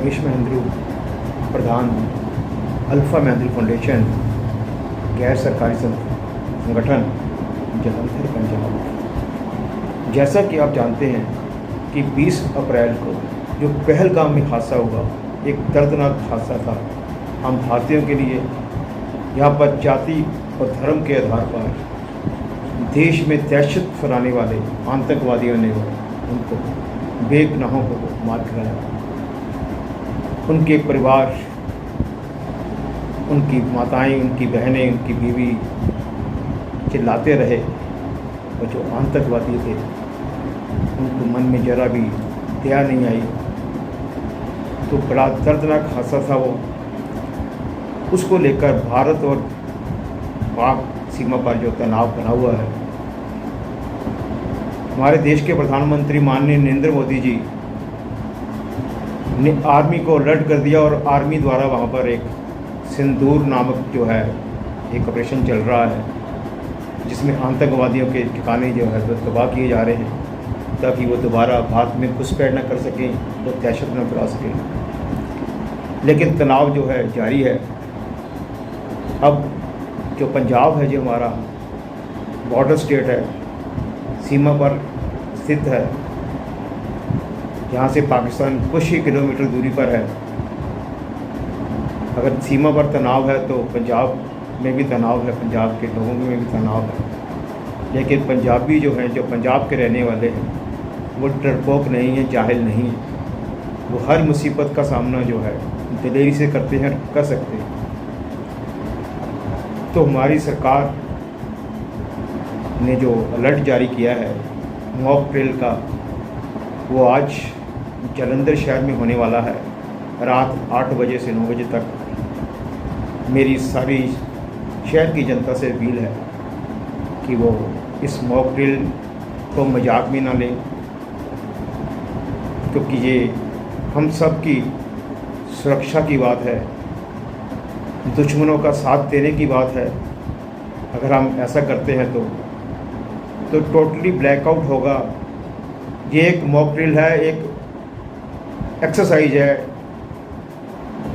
रमेश महेंद्रू, प्रधान alpha Mahendru foundation, गैर सरकारी संगठन जलंधर पंजाब। जैसा कि आप जानते हैं कि 20 अप्रैल को जो पहलगाम में हादसा हुआ, एक दर्दनाक हादसा था। हम भारतीयों के लिए यहाँ पर जाति और धर्म के आधार पर देश में दहशत फैलाने वाले आतंकवादियों ने उनको बेगुनाहों को मार गिराया। उनके परिवार, उनकी माताएं, उनकी बहनें, उनकी बीवी चिल्लाते रहे और जो आतंकवादी थे उनको मन में जरा भी दया नहीं आई। तो बड़ा दर्दनाक हादसा था वो। उसको लेकर भारत और पाक सीमा पर जो तनाव बना हुआ है, हमारे देश के प्रधानमंत्री माननीय नरेंद्र मोदी जी ने आर्मी को अलर्ट कर दिया और आर्मी द्वारा वहाँ पर एक सिंदूर नामक जो है एक ऑपरेशन चल रहा है, जिसमें आतंकवादियों के ठिकाने जो है वो तबाह किए जा रहे हैं ताकि वो दोबारा भारत में घुसपैठ न कर सकें और दहशत न फैला सकें। लेकिन तनाव जो है जारी है। अब जो पंजाब है, जो हमारा बॉर्डर स्टेट है, सीमा पर स्थित है, जहाँ से पाकिस्तान कुछ ही किलोमीटर दूरी पर है। अगर सीमा पर तनाव है तो पंजाब में भी तनाव है, पंजाब के लोगों में भी तनाव है। लेकिन पंजाबी जो हैं, जो पंजाब के रहने वाले हैं, वो डरपोक नहीं है, जाहिल नहीं है। वो हर मुसीबत का सामना जो है दिलेरी से करते हैं, कर सकते हैं। तो हमारी सरकार ने जो अलर्ट जारी किया है मॉक ड्रिल का, वो आज जलंधर शहर में होने वाला है रात 8 बजे से 9 बजे तक। मेरी सारी शहर की जनता से अपील है कि वो इस मॉक ड्रिल को मजाक में ना लें, क्योंकि ये हम सब की सुरक्षा की बात है, दुश्मनों का साथ देने की बात है। अगर हम ऐसा करते हैं तो टोटली ब्लैकआउट होगा। ये एक मॉक ड्रिल है, एक एक्सरसाइज है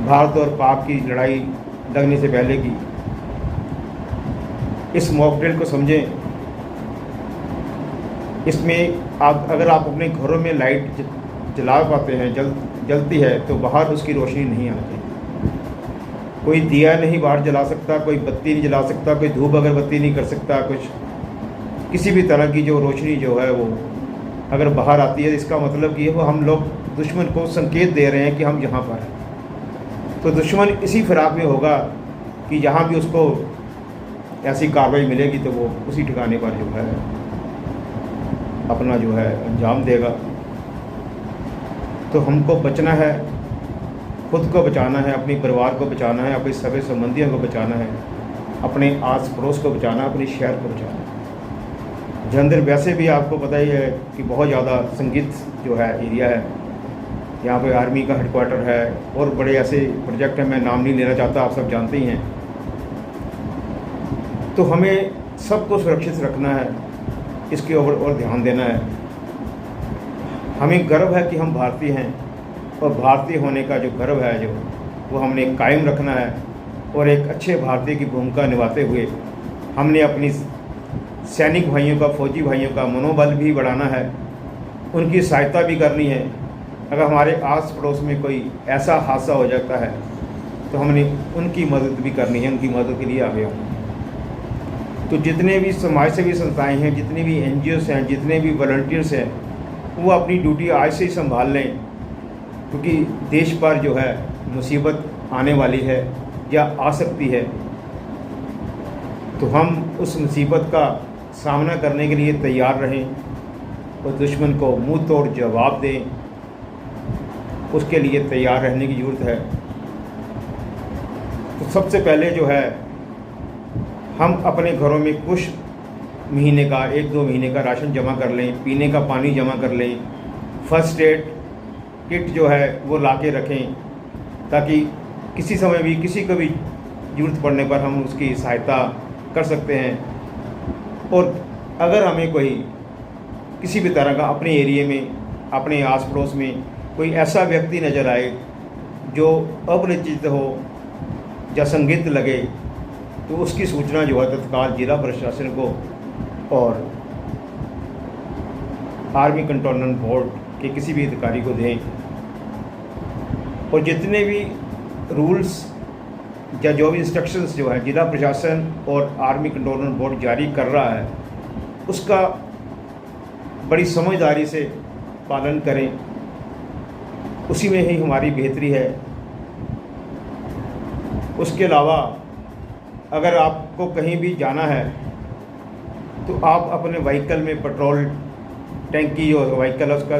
भारत और पाक की लड़ाई लगने से पहले की। इस मॉक ड्रिल को समझें। इसमें अगर आप अपने घरों में लाइट जला पाते हैं, जलती है, तो बाहर उसकी रोशनी नहीं आती। कोई दिया नहीं बाहर जला सकता, कोई बत्ती नहीं जला सकता, कोई धूप अगरबत्ती नहीं कर सकता, कुछ किसी भी तरह की जो रोशनी जो है वो अगर बाहर आती है, इसका मतलब कि वो हम लोग दुश्मन को संकेत दे रहे हैं कि हम यहाँ पर हैं। तो दुश्मन इसी फिराक में होगा कि जहाँ भी उसको ऐसी कार्रवाई मिलेगी तो वो उसी ठिकाने पर जो है अपना जो है अंजाम देगा। तो हमको बचना है, खुद को बचाना है, अपने परिवार को बचाना है, अपने सभी संबंधियों को बचाना है, अपने आस पड़ोस को बचाना है, अपने शहर को बचाना है। जलंधर वैसे भी आपको पता ही है कि बहुत ज़्यादा संगीत जो है एरिया है। यहाँ पे आर्मी का हेडक्वार्टर है और बड़े ऐसे प्रोजेक्ट हैं, मैं नाम नहीं लेना चाहता, आप सब जानते ही हैं। तो हमें सबको सुरक्षित रखना है, इसके ऊपर और ध्यान देना है। हमें गर्व है कि हम भारतीय हैं और भारतीय होने का जो गर्व है जो वो हमने कायम रखना है और एक अच्छे भारतीय की भूमिका निभाते हुए हमने अपनी सैनिक भाइयों का, फौजी भाइयों का मनोबल भी बढ़ाना है, उनकी सहायता भी करनी है। अगर हमारे आस पड़ोस में कोई ऐसा हादसा हो जाता है तो हमने उनकी मदद भी करनी है, उनकी मदद के लिए आगे हों। तो जितने भी समाज सेवी संस्थाएँ हैं, जितने भी NGOs हैं, जितने भी वॉलंटियर्स हैं, वो अपनी ड्यूटी आज से ही संभाल लें, क्योंकि देश पर जो है मुसीबत आने वाली है या आ सकती है। तो हम उस मुसीबत का सामना करने के लिए तैयार रहें और दुश्मन को मुंह तोड़ जवाब दें, उसके लिए तैयार रहने की ज़रूरत है। तो सबसे पहले जो है हम अपने घरों में कुछ महीने का, 1-2 महीने का राशन जमा कर लें, पीने का पानी जमा कर लें, फर्स्ट एड किट जो है वो ला के रखें, ताकि किसी समय भी किसी को भी ज़रूरत पड़ने पर हम उसकी सहायता कर सकते हैं। और अगर हमें कोई किसी भी तरह का अपने एरिए में, अपने आस पड़ोस में कोई ऐसा व्यक्ति नज़र आए जो अपरिचित हो या संदिग्ध लगे तो उसकी सूचना जो है तत्काल जिला प्रशासन को और आर्मी कंटोनमेंट बोर्ड के किसी भी अधिकारी को दें। और जितने भी रूल्स या जो भी इंस्ट्रक्शंस जो है जिला प्रशासन और आर्मी कंटोनमेंट बोर्ड जारी कर रहा है उसका बड़ी समझदारी से पालन करें, उसी में ही हमारी बेहतरी है। उसके अलावा अगर आपको कहीं भी जाना है तो आप अपने व्हीकल में पेट्रोल टैंकी जो व्हीकल है उसका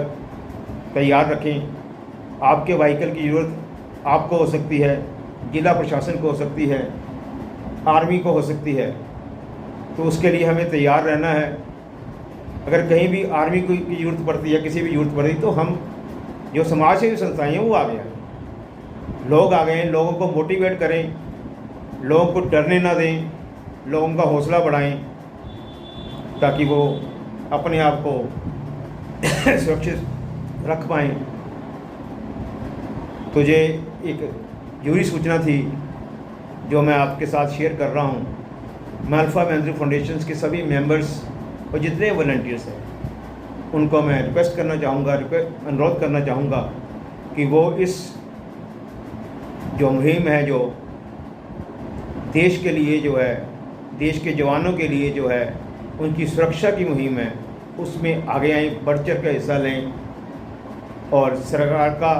तैयार रखें। आपके व्हीकल की ज़रूरत आपको हो सकती है, जिला प्रशासन को हो सकती है, आर्मी को हो सकती है, तो उसके लिए हमें तैयार रहना है। अगर कहीं भी आर्मी की ज़रूरत पड़ती है, किसी भी ज़रूरत पड़ती तो हम जो समाज सेवी संस्थाएँ हैं वो आ गए हैं, लोग आ गए हैं। लोगों को मोटिवेट करें, लोगों को डरने ना दें, लोगों का हौसला बढ़ाएं ताकि वो अपने आप को सुरक्षित रख पाएँ। तो ये एक ज़रूरी सूचना थी जो मैं आपके साथ शेयर कर रहा हूँ। मैं अल्फ़ा मैंसरी फाउंडेशन के सभी मेंबर्स और जितने वॉलंटियर्स हैं उनको मैं रिक्वेस्ट करना चाहूँगा, अनुरोध करना चाहूँगा कि वो इस जो मुहिम है, जो देश के लिए जो है, देश के जवानों के लिए जो है उनकी सुरक्षा की मुहिम है, उसमें आगे आएँ, बढ़ चढ़ कर हिस्सा लें और सरकार का